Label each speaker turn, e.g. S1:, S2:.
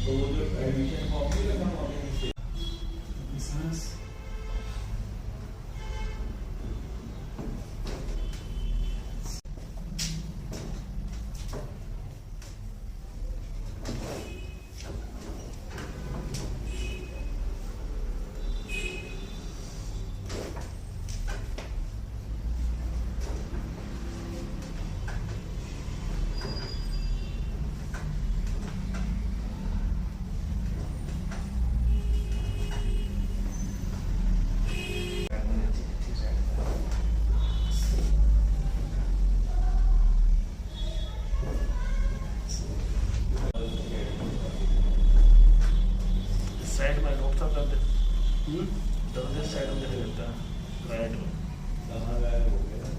S1: तो वो जो एडमिशन फॉर्म भी लगा वहाँ पे
S2: साइड में डॉक्टर कर दे, दर्द साइड में करता राइट में
S1: कहाँ गायब हो गया?